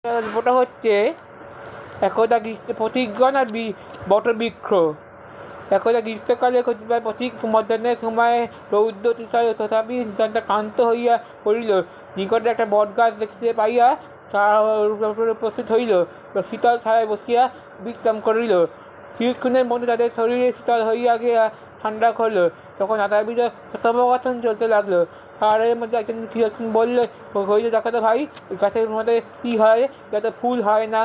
গল্পটা হচ্ছে একদা প্রতিজ্ঞান আর বটবৃক্ষ। একদা গ্রীষ্মকালে কতিপয় পথিক মধ্যাহ্নের সময় রৌদ্র তুষার তথাপি নিতান্ত ক্লান্ত হইয়া পড়িল। নিকটে একটা বটগাছ দেখিতে পাইয়া তাহার উপস্থিত হইল, শীতল ছায়ায় বসিয়া বিশ্রাম করিল। কিছুক্ষণের মধ্যে তাদের শরীরে শীতল হইয়া গিয়া ঠান্ডা করল। তখন নানাবিধ কথোপকথন চলতে লাগলো। তাহার মধ্যে একজন কিছুক্ষণ বললে, হইলে দেখো তো ভাই, গাছের মধ্যে কী হয়, যাতে ফুল হয় না,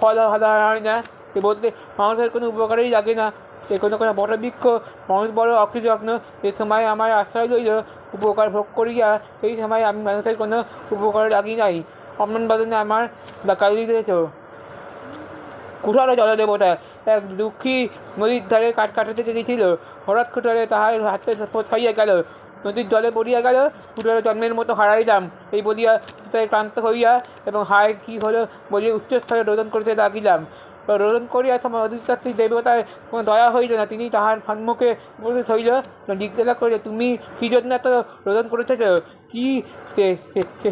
ফল ভালো হয় না, সে বলতে মানুষের কোনো উপকারেই লাগে না। সে কোনো কোনো বটবৃক্ষ মানুষ বড় অকৃতজ্ঞ। সে সময় আমার আশ্রয় লইল, উপকার ভোগ করিয়া সেই সময় আমি মানুষের কোনো উপকারে লাগি নাই। অমন বাদনে আমার কালি দিয়েছ। কুঠারে জলদেবতা এক দুঃখী নদীর ধারে কাঠ কাটাতে গেছিল। হঠাৎ কুঠারে তাহার হাতে খাইয়া গেল, নদীর জলে পড়িয়া গেল। কুঠারে জন্মের মতো হারাইলাম এই বলিয়া তাই ক্লান্ত হইয়া এবং হায় কী হলো বলিয়া উচ্চস্থলে রোদন করিতে লাগিলাম। রোদন করিয়া সময় অধিষ্ঠাত্রী দেবতার কোনো দয়া হইল না। তিনি তাহার সম্মুখে উপস্থিত হইল, জিজ্ঞাসা করিল, তুমি কী জন্য এত রোদন করিতেছ? কি সে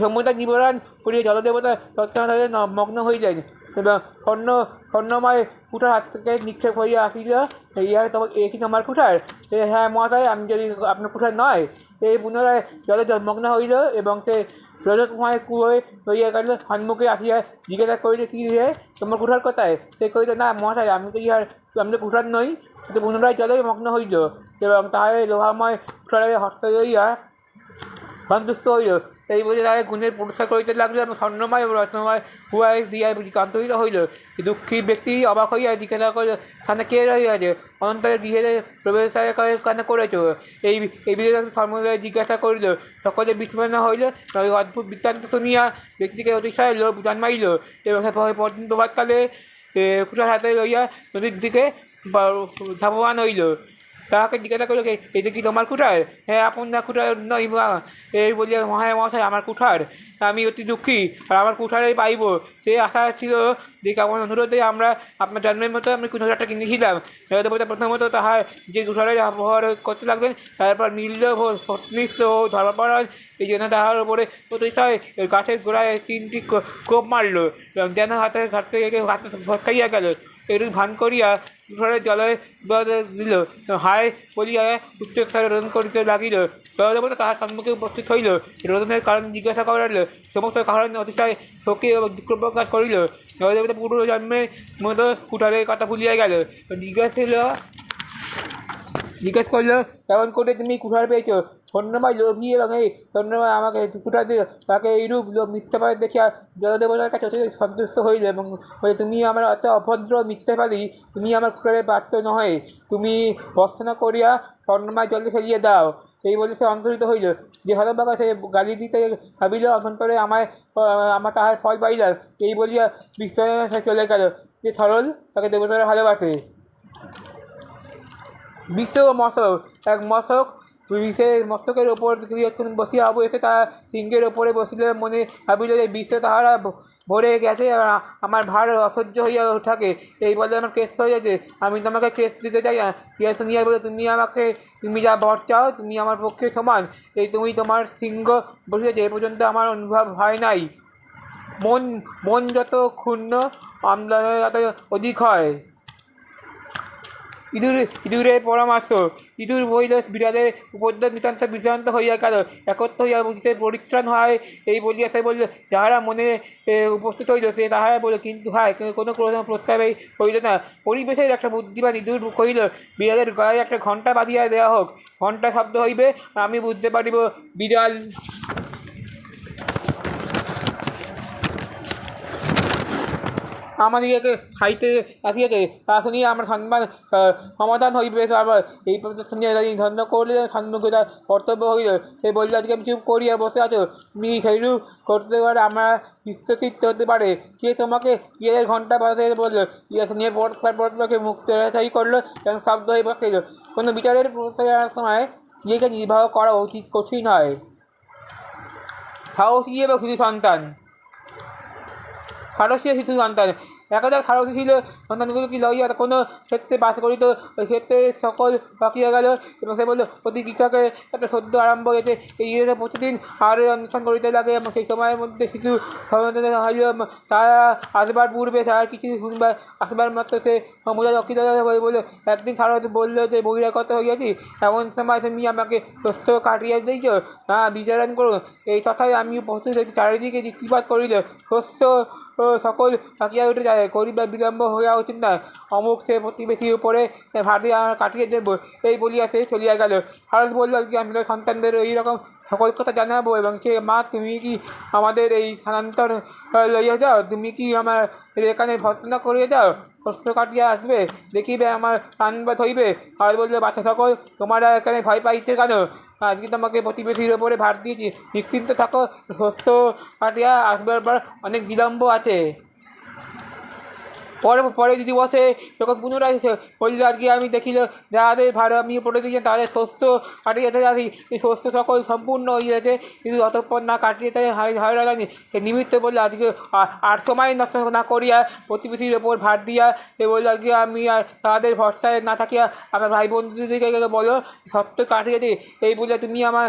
সমুদ্র নিবারণ করিয়া জলদেবতা তৎক্ষণাৎ মগ্ন হইলেন এবং স্বর্ণময় কুঠার হাত থেকে নিক্ষেপ হইয়া আসিল। ইহা এ কি তোমার কুঠার? হ্যাঁ মহাশয়, আমি যদি আপনার কুঠার নয়। এই পুনরায় জলে মগ্ন হইল এবং সে রজতময় কুয়োয় হইয়া গেল। সম্মুখে আসিয়া জিজ্ঞাসা করিল, কি রে, তোমার কুঠার কোথায়? সে কহিল, না মহাশয়, আমি তো কুঠার নই। কিন্তু পুনরায় জলে মগ্ন হইল এবং তাহার লোহাময় কুঠারে হস্ত লইয়া সন্তুষ্ট হইল। এই বলে তাদের গুণের প্রশংসা করিতে লাগল এবং স্বর্ণময় এবং রত্নময় কুয়ায় দিয়া কান্তরিত হইল। দুঃখী ব্যক্তি অবাক হইয়া জিজ্ঞাসা করিল, স্থানে কে রহিয়াছে? অনন্তরে গৃহে প্রবেশ কেন করেছ? এই বিষয়ে সর্বদা জিজ্ঞাসা করিল। সকলে বিস্ময় হইল। অদ্ভুত বৃত্তান্ত শুনিয়া ব্যক্তিকে অতিশয় লোভ জন্মাইল এবং পরদিন প্রভাতকালে কুঠার হাতে লইয়া নদীর দিকে ধাবমান হইল। তাহাকে জিজ্ঞাসা করিল, এটা কি তোমার কুঠার? হ্যাঁ, আপনার কুঠার নয় এই বলিয়া, হ্যাঁ মহাশয়, আমার কুঠার। আমি অতি দুঃখী, আর আমার কুঠারেই পাইব সে আশা ছিল যে কেমন অনুরোধে আমরা আপনার জন্মের মতো আমি কুঠারটা কিনেছিলাম। প্রথমত তাহার যে কুঠারের ব্যবহার করতে লাগবেন, তারপর নীল নিষ্ঠ ও ধর্মপরায়ণ, এই জন্য তাহার উপরে অতিশয় গাছের গোড়ায় 3টি কোপ মারল এবং যেন হাতে খাইয়া গেল। এরূপ ভান করিয়া কুঠারের জলে দিল। হায় বলিয়া উচ্চস্তরে রোদন করিতে লাগিল। জলদেবতা তাহার সম্মুখে উপস্থিত হইল। রোদনের কারণ জিজ্ঞাসা করিল। সমস্ত কারণ অতিশয় শোকে এবং দুঃখ প্রকাশ করিল। জলদেবতা পূর্ব জন্মের মতো কুঠারের কথা ভুলিয়া গেল। জিজ্ঞেস করল, কেমন করে তুমি কুঠার পেয়েছ? স্বর্ণময় লোভী এবং এই স্বর্ণময় আমাকে কুঠার দিল। তাকে এইরূপ মিথ্যাবাদ দেখিয়া জলদেবতার কাছে অতি সন্তুষ্ট হইল এবং বলে, তুমি আমার অত অভদ্র মিথ্যাবাদী, তুমি আমার কুঠারের পাত্র নহে। তুমি ভর্ৎসনা করিয়া স্বর্ণময় জলে ফেলিয়ে দাও। এই বলে সে অন্তরিত হইল। যে হতভাগা সে গালি দিতে ভাবিল, অভ্যন্তরে আমার তাহার ফল পাইলাম। এই বলিয়া বিস্ময়ে চলে গেল। যে সরল, তাকে দেবতারা ভালোবাসে। বিশ্ব ও মস্তক। এক মস্তক বিষের মস্তকের ওপর বসিয়া অবশেষে তাহার সিংহের ওপরে বসিলে মনে ভাবিল যে বিশ্ব তাহারা ভরে গেছে, আমার ভার অসহ্য হইয়া থাকে। এই বলে আমার কেস হইয়াছে, আমি তোমাকে কেস দিতে চাই। ইয়া শুনিয়া বলে, তুমি যা বর চাও তুমি আমার পক্ষে সমান। এই তুমি তোমার সিংহ বসিয়েছে, এ পর্যন্ত আমার অনুভব হয় নাই। মন যত ক্ষুণ্ণ, আমদানি তত অধিক হয়। ইঁদুরের পরামর্শ। ইঁদুর বলিল, বিড়ালের উপদ্রব নিতান্ত বিভ্রান্ত হইয়া গেল। একত্র হইয়া বুঝিতে পরিত্রাণ হয় এই বলিয়া সে বলিল, যাহারা মনে উপস্থিত হইল সে তাহারা বলিল, কিন্তু হায়, কোনো প্রস্তাবেই হইল না। পরিবেশের একটা বুদ্ধিমান ইঁদুর কহিল, বিড়ালের গলায় একটা ঘণ্টা বাঁধিয়া দেওয়া হোক। ঘণ্টা শব্দ হইবে, আমি বুঝতে পারিব বিড়াল আমাদিগকে খাইতে আসিয়াছে। তা শুনিয়া আমার সমাধান হইবে। আবার এই শুনিয়া ধন্য করিলেন, সম্মুখে তার কর্তব্য হইল। সে বলিল, আজকে আমি চুপ করিয়া বসে আছো, তুমি সেইরূপ করতে পারে আমার চিত্ত হতে পারে। কে তোমাকে ইয়ের ঘণ্টা বাজাতে বলল? ইয়া শুনিয়া পরস্পরকে মুখ তেড়াচাই করলো এবং স্তব্ধ হয়ে বসিল। কোনো বিচারের সময় ইয়েকে নির্বাহ করা উচিত কঠিন হয়। সাহসী এবং শিশু সন্তান। একদা সারথি ছিল সন্তানগুলো কি লইয়া কোনো ক্ষেত্রে বাস করিত, ওই ক্ষেত্রে সকল বাকিয়া গেল। এবং সে বলল, প্রতি কৃষকের একটা সদ্য আরম্ভ হয়েছে, এই ইয়েতে প্রতিদিন হাড়ের অনুষ্ঠান করিতে লাগে। এবং সেই সময়ের মধ্যে শিশু সন্তান হইল, তারা আসবার পূর্বে তারা কিছু শুনবার আসবার মাত্র সে সমুদায় রক্ষিত হয়ে বলল। একদিন সারথি বলল যে, বহিরাগত হইয়াছি, এমন সময় তুমি আমাকে শস্য কাটিয়া দিয়েছ, না বিচারণ করো। এই কথায় আমি প্রস্তুত হইতে চারিদিকে দৃষ্টিপাত করিল, শস্য সকল থাকিয়া উঠে যায়, করিবার বিলম্ব হইয়া উচিত না, অমুক সে প্রতিবেশীর উপরে ভাবি কাটিয়ে দেব, এই বলিয়া সে চলিয়া গেল। ভারত বলল যে, আমি সন্তানদের এইরকম সকল কথা জানাবো। এবং সে, মা তুমি কি আমাদের এই স্থানান্তর লইয়া যাও, তুমি কি আমার এখানে ভর্তনা করিয়া যাও, শস্য কাটিয়া আসবে, দেখিবে আমার প্রাণবাদ হইবে। ভারত বলল, বাচ্চা সকল তোমরা এখানে ভয় পাইছে কেন? আজকে তোমাকে প্রতিবেশীর ওপরে ভার দিয়েছি, নিশ্চিন্ত থাকো, শস্য কাটিয়া আসবার পর অনেক বিলম্ব আছে। পরে দিদি বসে যখন পুনরায় বলল, আজকে আমি দেখিল যাহাদের ভাড়া আমি পড়ে দিয়েছেন তাদের শস্য কাটিয়ে যেতে আসি, এই শস্য সকল সম্পূর্ণ হইয়াছে, কিন্তু অতঃপর না কাটিয়ে তাই হায়রা যায়নি। সে নিমিত্ত বললো, আজকে আর সময় নষ্ট না করিয়া প্রতিবেশীর ওপর ভার দিয়া সে বললো, আজকে আমি আর তাদের ভরসায় না থাকিয়া আমার ভাই বন্ধুদেরকে বলো সত্য কাটিয়ে দিই, এই বলে তুমি আমার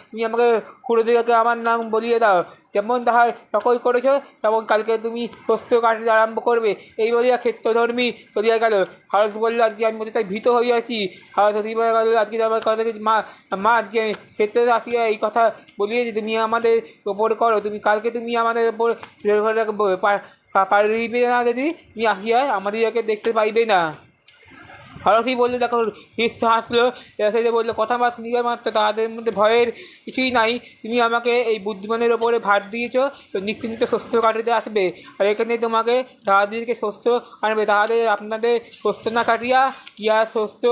তুমি আমাকে খুঁড়োদেরকে আমার নাম বলিয়ে দাও। যেমন তাহার সকল করেছ, তেমন কালকে তুমি শস্য কাটিতে আরম্ভ করবে, এই বলিয়া ক্ষেত্রধর্মী চলিয়া গেল। ভারত বলল, আজকে আমি তাই ভীত হইয়াছি। ভারত গেল, আজকে আমার কথা মা আজকে আমি ক্ষেত্রে আসিয়া এই কথা বলিয়েছি, তুমি আমাদের ওপর করো, তুমি কালকে তুমি আমাদের ওপর পারিবে না, যদি তুমি আসিয়া আমাদেরকে দেখতে পাইবে না। ভারতী বললে, দেখো হিস্ট হাসলো, সে বললো, কথা মাছ নিবার মাত্র তাদের মধ্যে ভয়ের কিছুই নাই, তুমি আমাকে এই বুদ্ধিমানের ওপরে ভার দিয়েছ, নিশ্চিন্ত শস্য কাটিতে আসবে, আর এখানে তোমাকে তাহাদেরকে শস্য আনবে, তাহাদের আপনাদের শস্য না কাটিয়া ইয়া শস্য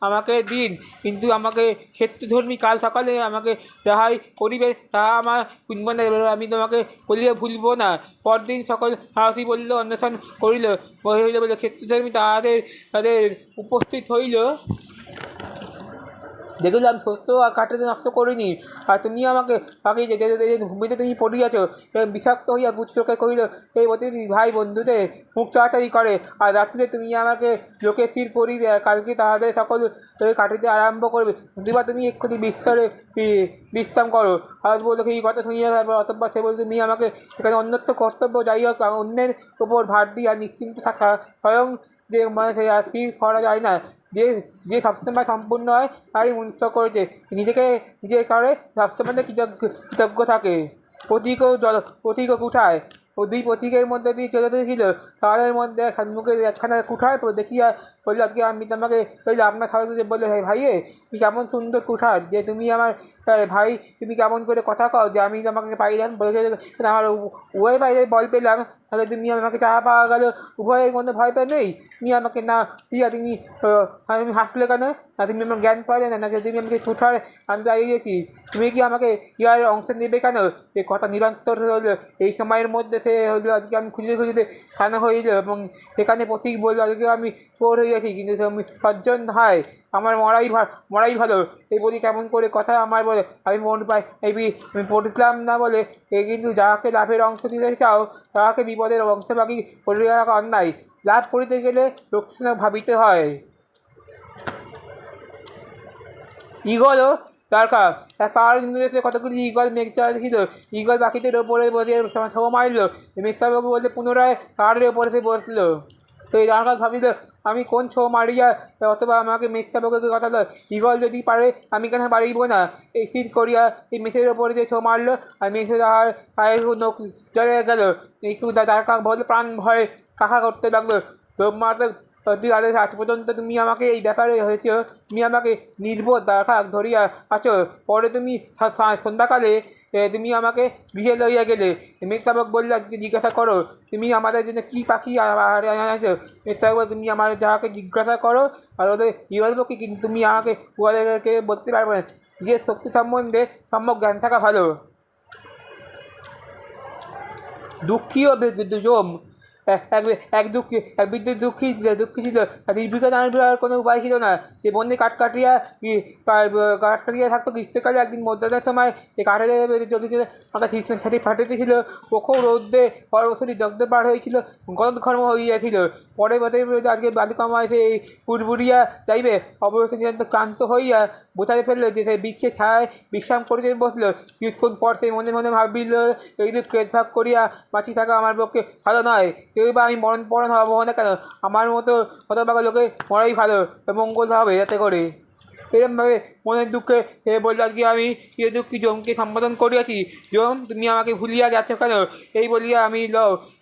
আমাকে দিন, কিন্তু আমাকে ক্ষেত্রধর্মী কাল সকালে আমাকে যাহাই করিবে তাহা আমার কুঞ্জনে আমি তোমাকে বলিয়া ভুলব না। পরদিন সকল ভারতী বলল, অন্বেষণ করিল, হইল বলে ক্ষেত্রধর্মী তাদের উপস্থিত হইল। দেখলাম শস্য আর কাটিতে নষ্ট করিনি, আর তুমি আমাকে বাকি যে ভূমিতে তুমি পড়িয়াছ বিষাক্ত হইয়া পুত্রকে কহিল, এই প্রতিদিন ভাই বন্ধুতে মুখ চাচারি করে, আর রাত্রে তুমি আমাকে লোকে স্থির করিবে, আর কালকে তাহাদের সকল কাটিতে আরম্ভ করবে, দিবা তুমি এক্ষুনি বিস্তরে বিশ্রাম করো। আর বললো, এই কথা শুনিয়া অতঃপর সে বলতে, তুমি আমাকে এখানে অন্যত্র কর্তব্য যাই হোক অন্যের ওপর ভার দিয়া নিশ্চিন্ত থাকা স্বয়ং যে মানে সে আর স্থির করা যায় না, যে সবসময় সম্পূর্ণ হয় তারই মনুষ্য করেছে, নিজের কারণে সবসময় কৃতজ্ঞ থাকে। প্রতীক কুঠায় ও দুই প্রতীকের মধ্যে দিয়ে চলে ছিল, তাদের মধ্যে সম্মুখে একখানা কুঠার দেখিয়া বললো, আজকে আমি তোমাকে বললো, আপনার সাথে বললো, হ্যাঁ ভাইয়ে তুমি কেমন সুন্দর কুঠার, যে তুমি আমার ভাই তুমি কেমন করে কথা কও, যে আমি তোমাকে পাইলাম বলেছে, আমার উভয় বাইরে বল পেলাম, তাহলে তুমি আমাকে চাহা পাওয়া গেল, উভয়ের মধ্যে ভয় পেয়ে নেই, তুমি আমাকে না দিয়া তুমি আমি হাসলে কেন, না তুমি আমার জ্ঞান পাইলে না, নাকি তুমি আমাকে কুঠার আমি দাঁড়িয়েছি, তুমি কি আমাকে ইয়ার অংশ নেবে কেন? এই কথা নিরন্তর হলো। এই সময়ের মধ্যে সে হইলো, আজকে আমি খুঁজতে খানা হইল, এবং সেখানে প্রতীক বললো, আজকে আমি চোর হইয়াছি, কিন্তু আমি সজ্জন হয়, আমার মরাই ভালো, এই বলি কেমন করে কথা আমার বলে, আমি মন পাই আমি পড়লাম না বলে, এ কিন্তু যাহাকে লাভের অংশ দিতে চাও তাহাকে বিপদের অংশভাগী করিয়া রাখা অন্যায়, লাভ করিতে গেলে লোকসান ভাবিতে হয়। ইগলও দরকার, এক পাহাড় ইন্দ্রদেশে কতগুলি ইগল মেঘ চাল ছিল, ইগল পাখিদের ওপরে বসে ছো মারিল, মিথ্যাবাবু বলে পুনরায় পাহাড়ের ওপরে সে বসলো। তো এই দরকার ভাবিল, আমি কোন ছো মারিয়া, অথবা আমাকে মিথ্যাবাবুকে কথা লয়, ইগল যদি পারে আমি কেন পারিব না। এই স্থির করিয়া এই মেঘের ওপরে যে ছো মারলো, আর মেঘে তাহার পায়ের নখ জলে গেল, একটু দ্বারকা বলে প্রাণ ভয়ে কাকা করতে লাগলো, ব্রহ্মাতে আদেশ, আজ পর্যন্ত তুমি আমাকে এই ব্যাপারে হয়েছে, তুমি আমাকে নির্বোধ দ্বারকা ধরিয়া আছো, পরে তুমি সন্ধ্যাকালে তুমি আমাকে গৃহে লইয়া গেলে। মেঘতাবক বললে, আজকে জিজ্ঞাসা করো তুমি আমাদের জন্য কী পাখি আছো। মেঘতাবক, তুমি আমার যাহাকে জিজ্ঞাসা করো, আর ওদের বলবো কি, কিন্তু তুমি আমাকে উহাদেরকে বলতে পারবে না, যে শক্তি সম্বন্ধে সম্যক জ্ঞান থাকা ভালো। দুঃখী ও জম, এক দুঃখী এক বিদ্যুৎ দুঃখী ছিল। জীবিকা দানের কোনো উপায় ছিল না। যে বন্দি কাঠ কাটিয়া থাকতো। গ্রীষ্মকালে একদিন মধ্যাহ্নের সময় এই কাঠের যদি আমরা ছাটি ফাটিতেছিল। প্রখর রৌদ্রে পরবশরী দগ্ধ পার হয়েছিল, গলদঘর্ম হইয়াছিল। পরে আজকে বালুকামায় সে পুরবুড়িয়া যাইবে। অবশ্যই নিতান্ত ক্লান্ত হইয়া বোঝাই ফেললো যে সে বৃক্ষে ছায় বিশ্রাম করিতে বসল। কিছুক্ষণ পর সে মনে মনে ভাবিল, এইরূপ ভাগ করিয়া বাঁচি থাকা আমার পক্ষে ভালো নয়। কেউ বা আমি মরণ হবো না কেন, আমার মতো হতভাগা লোকে মরাই ভালো, মঙ্গল হবে যাতে করে। এরমভাবে মনের দুঃখে সে বলল, আজকে আমি দুঃখী জমকে সম্বোধন করিয়াছি। জম, তুমি আমাকে ভুলিয়া গেছো কেন? এই বলিয়া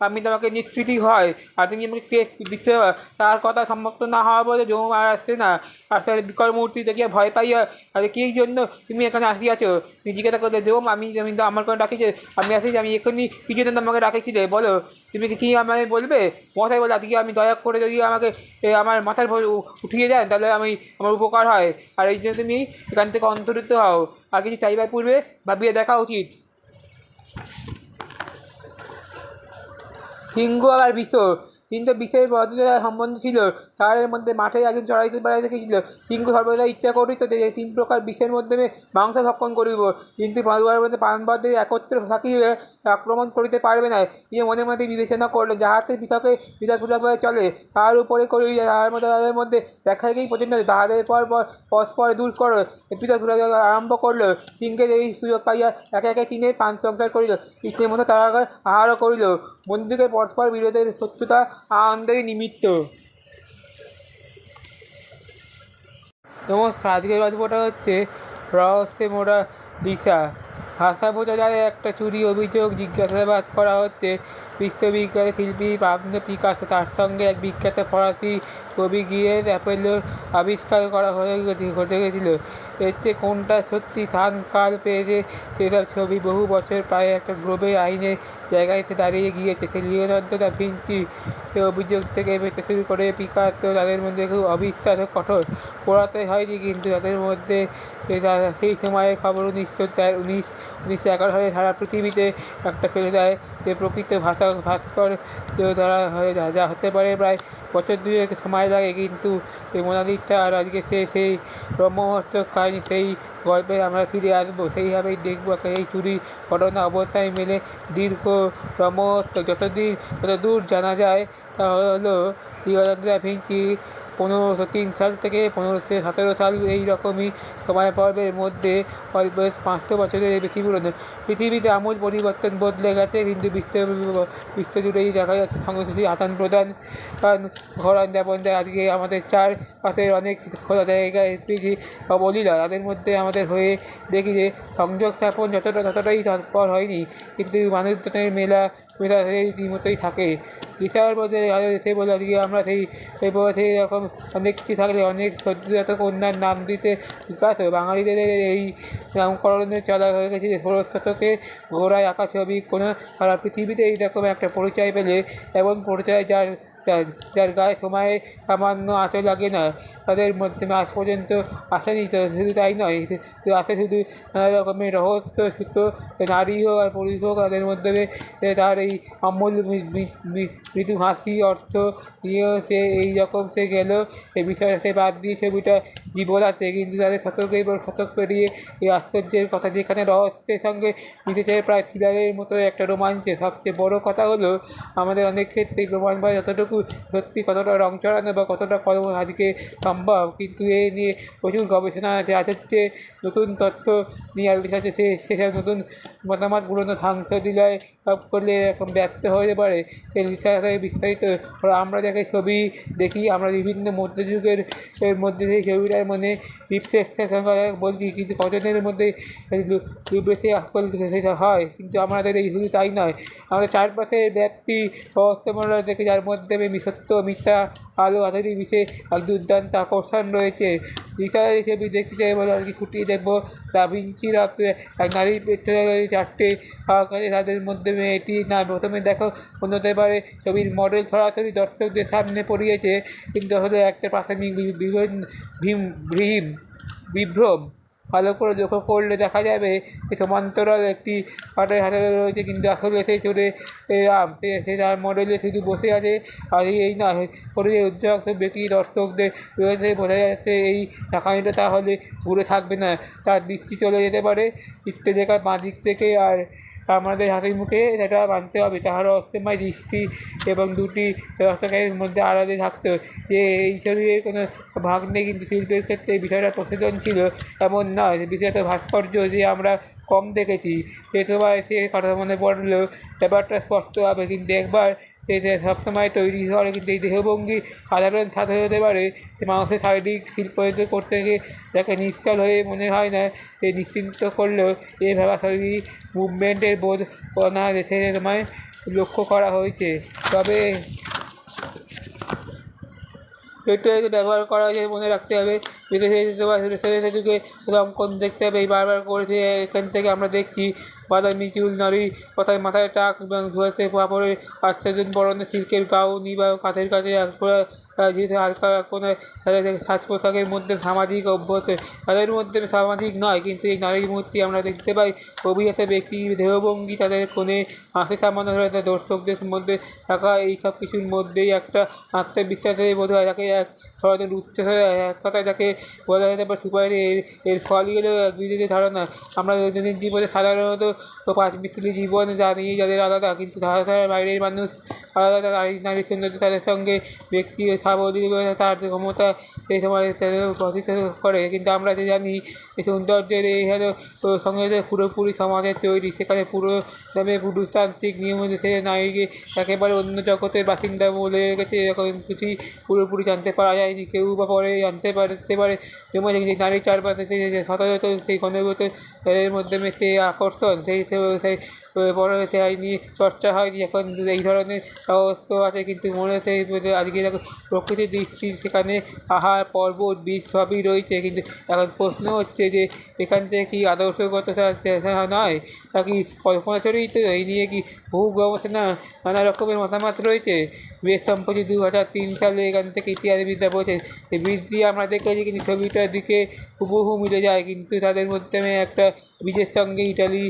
আমি তোমাকে নিষ্কৃতি হয়, আর তুমি আমাকে কেস দিতে হবে। তার কথা সমাপ্ত না হওয়া বলে জম আর আসছে না। আসতে বিকল মূর্তি দেখিয়া ভয় পাইয়া, আরে কী জন্য তুমি এখানে আসিয়াছ? তুমি জিজ্ঞাসা করলে, জম, আমি তো আমার কোনো ডাকিছে, আমি আসিছি, আমি এক্ষুনি কী জন্য তোমাকে ডাকেছিলে বলো, তুমি কি আমাকে বলবে? মশাই বলে, আজকে আমি দয়া করে যদি আমাকে আমার মাথার ভর উঠিয়ে দেন, তাহলে আমার উপকার হয়। আর এই জন্য তুমি এখান থেকে অন্তরিত হও। আর কিছু চাইবার পূর্বে ভাবিয়ে দেখা উচিত। সিংহ আবার বিষ, কিন্তু বিষের বদলে সম্বন্ধ ছিল। তাহার মধ্যে মাঠে একজন চড়াইতে বেড়াইতে গেছিল। সিংহ সর্বদা ইচ্ছা করিত যে 3 প্রকার বিষের মাধ্যমে মাংস ভক্ষণ করিব, কিন্তু পরিবারের মধ্যে প্রাণবদ্ধে একত্রে থাকিলে আক্রমণ করিতে পারবে না। তিনি মনে মধ্যে বিবেচনা করলেন, যাহাতে পৃথকভাবে চলে তাহার উপরে করিয়া তাদের মধ্যে দেখা গিয়েই পর্যন্ত তাহাদের পরস্পর দূর করে পৃথক আরম্ভ করল। সিংহের এই সুযোগ পাইয়া একে একে তিনের প্রাণ সংসার করিল, ইচ্ছের মতো তারা আহারও করিল। বন্ধুকে পরস্পর বিরোধের শত্রুতা আনন্দেরই নিমিত্ত। নমস্কার, আজকের গল্পটা হচ্ছে রহস্যে মোড়া দিশা। ভাষা বোঝা যায় একটা চুরি অভিযোগ জিজ্ঞাসাবাদ করা হচ্ছে বিশ্ববিজ্ঞানের শিল্পী পাবলো পিকাসো, তার সঙ্গে এক বিখ্যাত ফরাসি কবি গিয়েস অ্যাপেলের আবিষ্কার করা ঘটে গেছিল। এর চেয়ে কোনটা সত্যি স্থান কাল পেয়ে সেসব ছবি বহু বছর প্রায় একটা গ্লোবের আইনের জায়গায় এসে দাঁড়িয়ে গিয়েছে। সে লিওনার্দো দা ভিঞ্চি সে অভিযোগ থেকে পেতে শুরু করে পিকাসো, তাদের মধ্যে খুব অবিশ্বাস ও কঠোর পোড়াতে হয়নি, কিন্তু তাদের মধ্যে সেই সময়ের খবর 1911 সালে সারা পৃথিবীতে একটা ফেলে দেয় যে প্রকৃত ভাস্কর ধরা হয়ে যায়, যা হতে পারে প্রায় বছর 2 সময় লাগে। কিন্তু এই মোনালিসা আর আজকে সেই রোমহর্ষক কাহিনী, সেই গল্পে আমরা ফিরে আসবো, সেইভাবেই দেখবো এই চুরি ঘটনা অবস্থায় মেলে দীর্ঘ রোমহর্ষক। যতদূর জানা যায় তা হলো লিওনার্দো দা ভিঞ্চি 1503 সাল থেকে 1517 সাল এই রকমই সময় পর্বের মধ্যে অল্প 500 বছরের বেশি পুরনো। পৃথিবীতে আমূল পরিবর্তন বদলে গেছে, কিন্তু বিশ্ব জুড়েই দেখা যাচ্ছে সংস্কৃতির আদান প্রদান, ঘরান যাপন। আজকে আমাদের চারপাশের অনেক খোলা জায়গায় এলপিজি অবলীলা, তাদের মধ্যে আমাদের হয়ে দেখি যে সংযোগ স্থাপন ততটাই তৎপর হয়নি, কিন্তু মানুষজনের মেলা সেই মতোই থাকে। বিশাল পথে সে বলে আজকে আমরা সেই পথে এরকম অনেক কিছু থাকলে অনেক সদ্যজাত কন্যার নাম দিতে বিকাশ। বাঙালিদের এই নামকরণে চলা হয়ে গেছে 16 শতকে ঘোড়ায় আঁকা ছবি। কোনো সারা পৃথিবীতে এইরকম একটা পরিচয় পেলে, এমন পরিচয় যার গায়ে সময়ে সামান্য আঁচল লাগে না, তাদের মধ্যে আজ পর্যন্ত আসেনি। তো শুধু তাই নয়, আসে শুধু নানা রকমের রহস্য সূত্র, নারী হোক আর পুরুষ হোক, তাদের মধ্যে তার এই অমূল্য মৃদু হাসি অর্থ নিয়েও সে এইরকম সে গেল। সে বিষয়টা সে বাদ দিয়ে ছবিটা জীবন আছে, কিন্তু তাদের শতক পেরিয়ে এই আশ্চর্যের কথা, যেখানে রহস্যের সঙ্গে মিশেছে প্রায় থ্রিলারের মতো একটা রোমাঞ্চে। সবচেয়ে বড় কথা হলো, আমাদের অনেক ক্ষেত্রে প্রমাণ পায় যতটুকু সত্যি, কতটা রং চড়ানো বা কতটা কর্ম আজকে সম্ভব, কিন্তু এ নিয়ে প্রচুর গবেষণা আছে। হচ্ছে নতুন তথ্য নিয়ে আলোচনা আছে, সেসব নতুন মতামত পুরনো ধ্বংস দিলায় সব করলে এরকম ব্যর্থ হতে পারে। সেই বিষয়ে বিস্তারিত আমরা যাকে ছবি দেখি, আমরা বিভিন্ন মধ্যযুগের মধ্যে সেই ছবিটার মানে রিফ্লেক্সের সঙ্গে বলছি, কিন্তু কতজনের মধ্যে বেশি আসল সেটা হয়। কিন্তু আমাদের এই শুধু তাই নয়, আমাদের চারপাশে ব্যাপ্তি ব্যবস্থাপনা থেকে, যার মধ্যে সত্য মিথ্যা আলো আধারি বিষয়ে এক দুর্দান্ত আকর্ষণ রয়েছে। বিষয়ে ছবি দেখতে চাই বলে আর কি খুঁটিয়ে দেখবো। দা ভিঞ্চির এক নারীর পেছনে 4টে সহকারী, তাদের মধ্যে এটি না প্রথমে দেখো মনে হতে পারে ছবির মডেল সরাসরি দর্শকদের সামনে পড়িয়েছে, কিন্তু হলো একটা প্রাথমিক বিভ্রম। ভালো করে লক্ষ্য করলে দেখা যাবে যে সমান্তরাল একটি কাঠের হাতে রয়েছে, কিন্তু আসলে সে চড়ে রাম সে তার মডেলে শুধু বসে আছে। আর এই না শরীরে উজ্জ্বল ব্যক্তি দর্শকদের রয়েছে, বোঝা যাচ্ছে এই দেখানিটা তাহলে ঘুরে থাকবে না, তার দৃষ্টি চলে যেতে পারে চিত্তে দেখার বাঁ দিক থেকে। আর আমাদের হাতের মুখে সেটা মানতে হবে, তাহার অস্তময় দৃষ্টি এবং দুটি দর্শকের মধ্যে আড়ালে থাকতো যে এই শরীরে কোনো ভাগ নেই। কিন্তু শিল্পের ক্ষেত্রে বিষয়টা প্রচলন ছিল এমন নয়, বিশেষত ভাস্কর্য যে আমরা কম দেখেছি সে সময় সে কথা মনে পড়লেও ব্যাপারটা স্পষ্ট হবে। কিন্তু একবার সে সবসময় তৈরি করে, কিন্তু এই দেহভঙ্গি সাধারণ ছাত্র হতে পারে, সে মানুষের শারীরিক শিল্প করতে গিয়ে যাকে নিশ্চল হয়ে মনে হয় না, সে নিশ্চিন্ত করলেও এই ভাবা শারীরিক মুভমেন্টের বোধ না সে সময় লক্ষ্য করা হয়েছে। তবে এটাকে ব্যবহার করা হয়েছে মনে রাখতে হবে। বিদেশে সেতুকে অঙ্কন দেখতে হবে, এই বারবার করেছে। এখান থেকে আমরা দেখছি বাদামি চুল, নারী কথায় মাথায় টাক এবং ধুয়াতে কাপড়ে আচ্ছাদন পরনে সিল্কের গাউনি বা কাঁধের কাছে যেহেতু হালকা কোনো সাজ পোশাকের মধ্যে সামাজিক অভ্যত, তাদের মধ্যে সামাজিক নয়, কিন্তু এই নারীর মূর্তি আমরা দেখতে পাই অভিজাত ব্যক্তি দেহভঙ্গি, তাদের কোণে হাসি সামান্য ধরে দর্শকদের মধ্যে থাকা এই সব কিছুর মধ্যেই একটা আত্মবিশ্বাসের বোধ হয়, তাকে এক ধরনের উচ্চতা, এক কথায় যাকে বলা যেতে পারে সুপারি। এর ফলই হলো বিদেশি ধারণা। আমরা দৈনন্দিন জীবনে সাধারণত পাঁচ মিস্ত্রি জীবন জানি যাদের আলাদা, কিন্তু ধারাধারার বাইরের মানুষ আলাদা। নারীর সৌন্দর্য তাদের সঙ্গে ব্যক্তি সাবলীলতা তার ক্ষমতা এই সময় প্রতিষ্ঠিত করে। কিন্তু আমরা যে জানি এই সৌন্দর্যের এই হলো সঙ্গে পুরোপুরি সমাজের তৈরি, সেখানে পুরো দামে পুরুষতান্ত্রিক নিয়ম সে নারীকে একেবারে অন্য জগতের বাসিন্দা বলে গেছে, এরকম কিছুই পুরোপুরি জানতে পারা যায়নি। কেউ বা পরে জানতে পারে যেমন নারীর চারপাশে শতশত সেই ঘনীভূত তাদের মাধ্যমে সেই আকর্ষণ সেই বড় সেই নিয়ে চর্চা হয়নি। এখন এই ধরনের অবস্থা আছে, কিন্তু মনে হচ্ছে আজকে প্রকৃতির দৃষ্টি সেখানে পাহাড় পর্বত বীজ সবই রয়েছে। কিন্তু এখন প্রশ্ন হচ্ছে যে এখান থেকে কি আদর্শগত নয়, তা কি কল্পনা চরিত? এই নিয়ে কি বহু গবেষণা নানা রকমের মতামত রয়েছে। বেশ সম্প্রতি 2003 সালে এখান থেকে ইতিহাসবিদরা বলছেন এই বৃদ্ধি আমরা দেখেছি, কিন্তু ছবিটার দিকে হুবহু মিলে যায়। কিন্তু তাদের মাধ্যমে একটা বীজের সঙ্গে ইটালি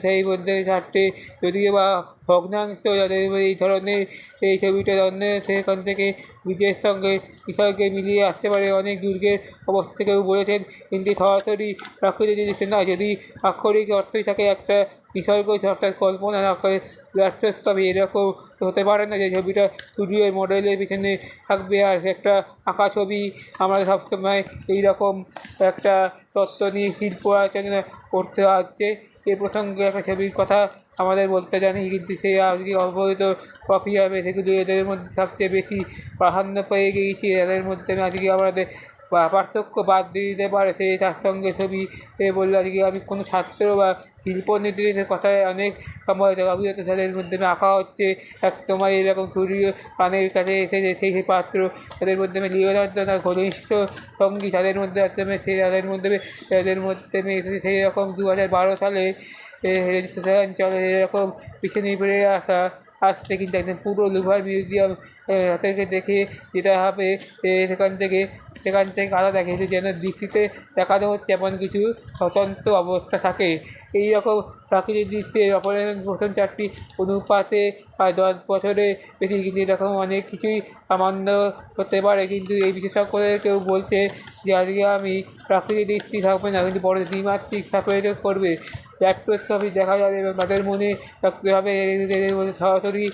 সেই মধ্যে চারটে যদিও বা ভগ্নাংশ যাদের এই ধরনের এই ছবিটার জন্যে সেখান থেকে বীজের সঙ্গে বিষয়কে মিলিয়ে আসতে পারে অনেক দুর্গের অবস্থা থেকেও বলেছেন। কিন্তু সরাসরি প্রাকৃতিক জিনিস নয়, যদি আক্ষরিক অর্থই থাকে একটা নিসর্গ অর্থাৎ কল্পনা আকারে ল্যাপটপে এরকম হতে পারে না যে ছবিটা স্টুডিওর মডেলের পিছনে থাকবে আর একটা আঁকা ছবি। আমরা সবসময় এইরকম একটা তত্ত্ব নিয়ে শিল্প আলোচনা করতে হচ্ছে। এ প্রসঙ্গে একটা ছবির কথা আমাদের বলতে জানি, কিন্তু সে আজকে অবহিত কপি হবে, সেগুলি এদের মধ্যে সবচেয়ে বেশি প্রাধান্য পেয়ে গিয়েছি। এদের মধ্যে আজকে আমাদের পার্থক্য বাদ দিয়ে দিতে পারে সে তার সঙ্গে ছবি বললে আজকে আমি কোনো ছাত্র বা শিল্পনীতির কথায় অনেক সময় অভিজ্ঞতা তাদের মধ্যে আঁকা হচ্ছে এক সময় এরকম সূর্য প্রাণের কাছে এসেছে সেই পাত্র তাদের মধ্যে লিওনার্দো তার ঘনিষ্ঠ সঙ্গী তাদের মধ্যে তাদের মধ্যে এসেছে সেই রকম 2012 সালে চলে এরকম পিছনে বেড়ে আসছে। কিন্তু একদম পুরো লুভার মিউজিয়াম তাদেরকে দেখে যেটা হবে সেখান থেকে আলাদা কিছু যেন দৃষ্টিতে দেখানো হচ্ছে এমন কিছু স্বতন্ত্র অবস্থা থাকে। এই রকম প্রাকৃতিক দৃশ্যের অপরাধ প্রথম 4টি অনুপাতে প্রায় 10 বছরে বেশি, কিন্তু এরকম অনেক কিছুই সামান্য হতে পারে। কিন্তু এই বিশেষজ্ঞদের কেউ বলছে যে আজকে আমি প্রাকৃতিক দৃষ্টি থাকবে না, কিন্তু বড় দ্বিমাত্রিক সাপেক্ষ করবে, ল্যাপটপে দেখা যাবে এবং তাদের মনে রাখতে হবে সরাসরি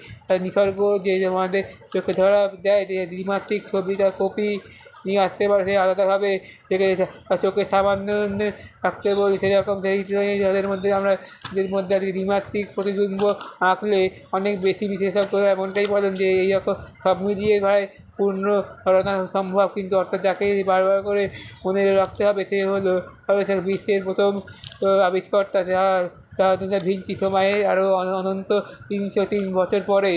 নিসর্গ যে আমাদের চোখে ধরা দেয় যে দ্বিমাত্রিক ছবিটা কপি নিয়ে আসতে পারে, সে আলাদাভাবে থেকে চোখে সামান্য রাখতে বলি সেরকম সেই যাদের মধ্যে আমরা আজকে দ্বিমাত্রিক প্রতিবিম্ব আঁকলে অনেক বেশি বিশেষজ্ঞ এমনটাই বলেন যে এইরকম সব মিলিয়ে ভাই পূর্ণ ধারণা সম্ভব। কিন্তু অর্থাৎ যাকে বারবার করে মনে রাখতে হবে সে হলো বিশ্বের প্রথম আবিষ্কর্তা, যা ভিঞ্চি সময়ে আরও অনন্ত 303 বছর পরে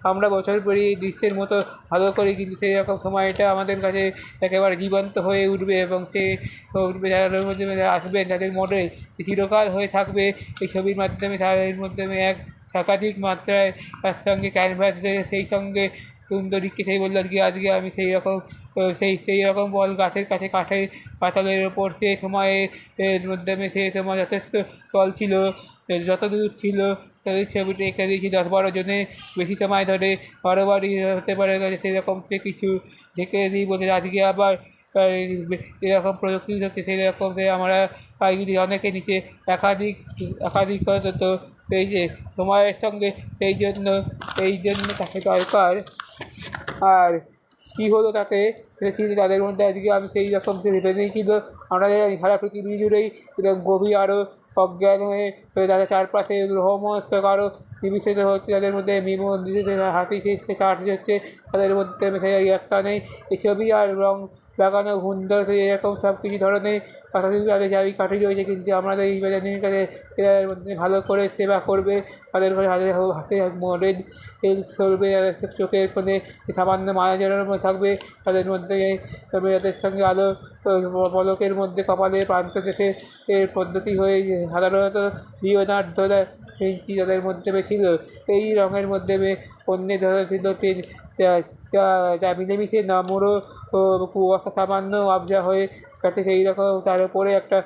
আমরা বছর পেরিয়ে দৃশ্যের মতো ভালো করি, কিন্তু সেই রকম সময়টা আমাদের কাছে একেবারে জীবন্ত হয়ে উঠবে এবং সে উঠবে যাদের মধ্যে আসবেন তাদের মডেল চিরকাল হয়ে থাকবে এই ছবির মাধ্যমে, তাদের মাধ্যমে এক একাধিক মাত্রায় তার সঙ্গে ক্যানভাস সেই সঙ্গে সুন্দরীকে সেই বললো আজকে আমি সেই রকম বল গাছের কাছে কাঠের পাতালের ওপর সে সময়ে এর মাধ্যমে সে সময় যথেষ্ট চল ছিল, যত দূর ছিল তাদের ছবিটা এঁকে দিয়েছি 10-12 জনে বেশি সময় ধরে বারোবারই হতে পারে সেরকম সে কিছু ঢেকে দিই বলে আজকে আবার এরকম প্রযুক্তি হচ্ছে সেরকম আমরা পাইনি অনেকে নিচে একাধিক তো এই যে সময়ের সঙ্গে এই জন্য তাকে দরকার। আর কী হলো তাতে ছিল তাদের মধ্যে আজকে আমি সেই রকম ভেবে নিয়েছিল আমরা সারা পৃথিবী জুড়েই গভীর আরও অজ্ঞান হয়ে তাদের চারপাশে গ্রহমস্তক আরও নিবিষিত হচ্ছে, তাদের মধ্যে হাতি শীর্ষে চার্জ হচ্ছে, তাদের মধ্যে একটা নেই এসবই আর রং লাগানো হুন্ডার এরকম সব কিছু ধরনের পাশাপাশি তাদের চাবি কাঠি রয়েছে, কিন্তু আমাদের এই বেজানির কাছে এদের মধ্যে ভালো করে সেবা করবে, তাদের হাতে মডেল চলবে, চোখের কোণে সামান্য মায়া জড়ানো থাকবে, তাদের মধ্যে তাদের সঙ্গে আলো পলকের মধ্যে কপালে প্রান্ত দেশে এর পদ্ধতি হয়ে সাধারণত লিওনার্দো দা ভিঞ্চি তাদের মধ্যে ছিল। এই রঙের মধ্যে অন্যের ধরা ছিল যা মিলেমিশে নম্র ও কুয়াশা সামান্য আবজা হয়ে গেছে সেই রকম তার উপরে একটা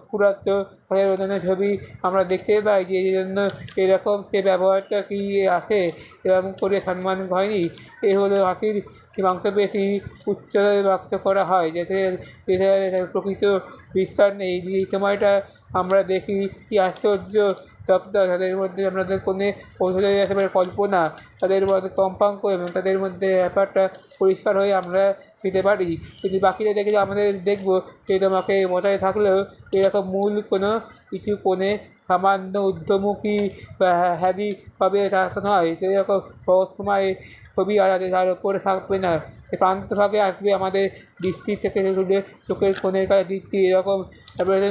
পুরাতন ছবি আমরা দেখতে পাই, যে জন্য এরকম সে ব্যবহারটা কি আছে এরকম করে সম্মান হয়নি। এ হলো হাতির মাংসপেশি উচ্চতায় ব্যক্ত করা হয়, যাতে প্রকৃত বিস্তার নেই। এই সময়টা আমরা দেখি কি আশ্চর্য দপ্তর, তাদের মধ্যে আপনাদের কোনো কৌশলের একেবারে কল্পনা, তাদের মধ্যে কম্পাঙ্ক এবং তাদের মধ্যে ব্যাপারটা পরিষ্কার হয়ে আমরা পেতে পারি। যদি বাকিরা দেখে আমাদের দেখবো সে তোমাকে বজায় থাকলেও এরকম মূল কোনো কিছু কোণে সামান্য ঊর্ধ্বমুখী বা হ্যাভি হবে তা নয়, সেরকম সময় ছবি আর তার ওপরে থাকবে না, সে প্রান্তভাগে আসবে আমাদের দৃষ্টি থেকে তুলে চোখের কোণের কাছে দৃষ্টি এরকম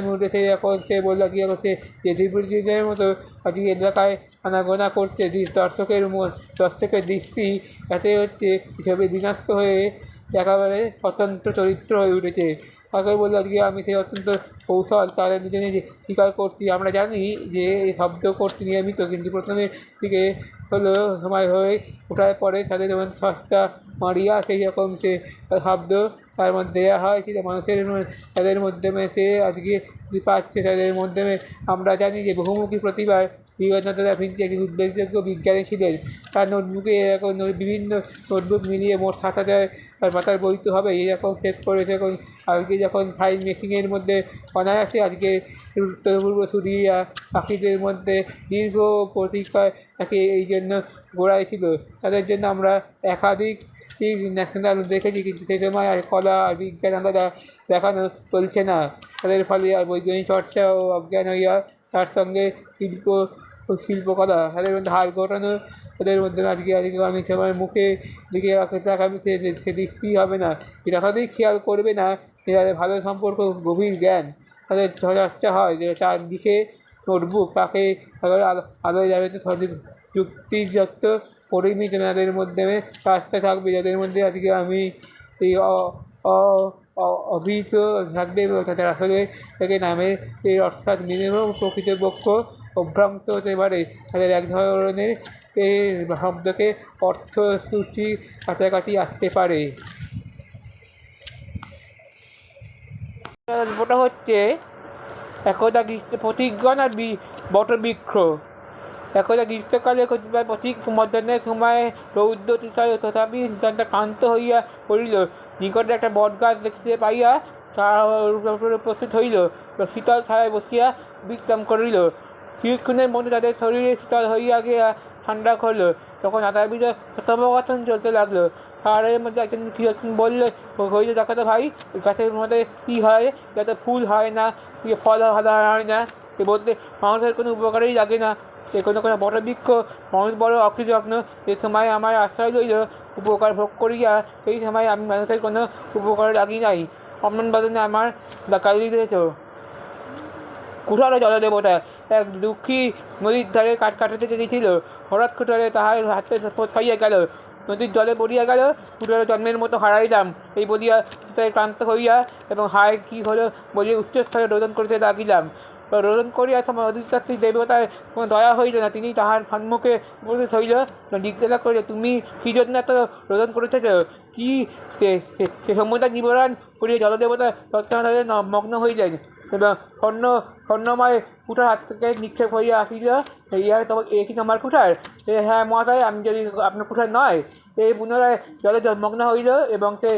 মধ্যে সেই এখন সে বললো গিয়ে করছে যে দীর্ঘদিনের মতো আজকে এলাকায় আনাগোনা করছে দর্শকের দৃষ্টি এতে হচ্ছে ছবি বিনষ্ট হয়ে একেবারে স্বতন্ত্র চরিত্র হয়ে উঠেছে। তাকে বললো আজকে আমি সেই অত্যন্ত কৌশল তারা নিজে স্বীকার করছি, আমরা জানি যে এই শব্দ করতে নিয়মিত, কিন্তু প্রথমে দিকে হলো সময় হয়ে ওঠার পরে তাদের যেমন সস্তা মারিয়া সেই রকম সে শব্দ তার মধ্যে দেওয়া হয়, সেটা মানুষের তাদের মাধ্যমে সে আজকে পাচ্ছে, তাদের মাধ্যমে আমরা জানি যে বহুমুখী প্রতিভার লিওনার্দো দা ভিঞ্চি একটি উল্লেখযোগ্য বিজ্ঞানী ছিলেন। তার নোটবুকে এরকম বিভিন্ন নোটবুক মিলিয়ে মোট 7,000 তার মাথার বইতে হবে এরকম শেষ করেছে। এখন আজকে যখন ফাইল মেকিংয়ের মধ্যে অনায়াসে আজকে উত্তর পূর্ব সুরিয়া পাখিদের মধ্যে দীর্ঘ প্রতীক্ষায় তাকে এই জন্য গড়াইছিল, তাদের জন্য আমরা একাধিক ন্যাশনাল দেখেছি, কিন্তু সে সময় আর কলা আর বিজ্ঞান আলাদা দেখানো চলছে না, তাদের ফলে আর বৈজ্ঞানিক চর্চা ও অজ্ঞান হইয়া তার সঙ্গে শিল্পকলা তাদের মধ্যে হার ঘটানো, তাদের মধ্যে আজকে আমি সময় মুখে দিকে তাকাবে সে দৃষ্টি হবে না, এটা তাদের খেয়াল করবে না, তাদের ভালো সম্পর্ক গভীর জ্ঞান তাদের চর্চা হয়, যে তার দিকে নোটবুক তাকে আলোয় যাবে যুক্তিযুক্ত পরিমিত তাদের মধ্যে রাস্তা থাকবে, যাদের মধ্যে আজকে আমি এই অভিহিত থাকবে তাদের আসলে থেকে নামে এই অর্থাৎ মিনিমাম প্রকৃতপক্ষ অভ্রান্ত হতে পারে, তাদের এক ধরনের শব্দকে অর্থসূচি কাছাকাছি আসতে পারে। গল্পটা হচ্ছে একদা প্রতিজ্ঞান আর বটবৃক্ষ। একদা গ্রীষ্মকালে প্রতীক মধ্যাহ্নের সময় রৌদ্র তুষারে তথাপি নিতান্ত ক্লান্ত হইয়া পড়িল, নিকটে একটা বটগাছ দেখিতে পাইয়া তার উপস্থিত হইল, শীতল ছায়ায় বসিয়া বিশ্রাম করিল। কিছুক্ষণের মধ্যে তাদের শরীরে শীতল হইয়া গিয়া ঠান্ডা করলো, তখন আদাবির কথোপকথন চলতে লাগলো। সারের মধ্যে একজন কীর্তন বললো, হইলে দেখো তো ভাই, গাছের মধ্যে কী হয়, যাতে ফুল হয় না, ফল ভালো হয় না, এ বলতে মানুষের কোনো উপকারেই লাগে না, সে কোনো বটবৃক্ষ মানুষ বড় অকৃতজ্ঞ, এই সময় আমার আশ্রয় লইল উপকার ভোগ করিয়া, এই সময় আমি মানুষের কোনো উপকারে লাগি নাই, অম্লান বাদনে আমার কালি দিয়েছ। কুঠারে জলদেবতা এক দুঃখী নদীর ধারে কাঠ কাটাতে গিয়েছিল, হঠাৎ কুঠারে তাহার হাতে খাইয়া গেল, নদীর জলে পড়িয়া গেল, কুঠারে জন্মের মতো হারাইলাম এই বলিয়া তাই ক্লান্ত হইয়া এবং হায় কী হলো বলিয়া উচ্চস্তরে রোদন করিতে লাগিলাম। রোদন করিয়া সময় অধিষ্ঠাত্রী দেবতায় কোনো দয়া হইল না। তিনি তাহার সম্মুখে উপস্থিত হইল, জিজ্ঞাসা করিল, তুমি কি জন্য এত রোদন করিতেছ? কি সে সমুদ্র নিবারণ করিয়া জলদেবতা তৎক্ষণাৎ মগ্ন হইলেন এবং স্বর্ণময় কুঠার হাত থেকে নিক্ষেপ হইয়া আসিল। এ কি তোমার কুঠার? হ্যাঁ মহাশয়, আমি যদি আপনার কুঠার নয়। এই পুনরায় জলে মগ্ন হইল এবং সে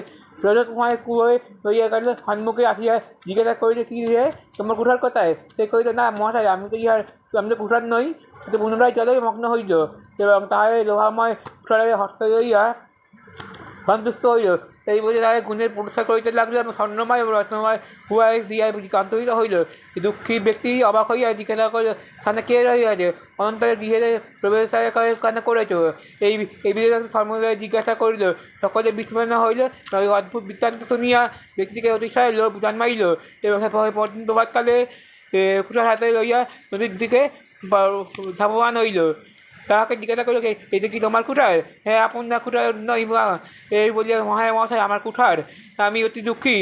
রজতময় কুয়োয় হইয়া গেল। সম্মুখে আসিয়া জিজ্ঞাসা করিল, কি রে, তোমার কুঠার কোথায়? সে কহিল, না মহাশয়, আমি তো কুঠার নই। কিন্তু পুনরায় জলে মগ্ন হইল এবং তাহার লোহাময় কুঠারে হস্ত লইয়া সন্তুষ্ট হইল। এই বলে তাদের গুণের প্রশংসা করিতে লাগলো এবং স্বর্ণময় এবং রত্নময় কুয়ায় দিয়া কান্তরিত হইল। দুঃখী ব্যক্তি অবাক হইয়া জিজ্ঞাসা করিল, স্থানে কে রহিয়াছে? অনন্তরে গৃহে প্রবেশ কেন করেছ? এই বিষয়ে সর্বদয় জিজ্ঞাসা করিল। সকলে বিস্ময় হইল। ওই অদ্ভুত বৃত্তান্ত শুনিয়া ব্যক্তিকে অতিশয় লোভ জন্মাইল এবং প্রভাতকালে কুঠার হাতে লইয়া নদীর দিকে ধাবমান হইল। তাহাকে জিজ্ঞাসা করিল, এটা কি তোমার কুঠার? হ্যাঁ, আপনার কুঠার নয় এই বলিয়া, মহাশয় আমার কুঠার, আমি অতি দুঃখী।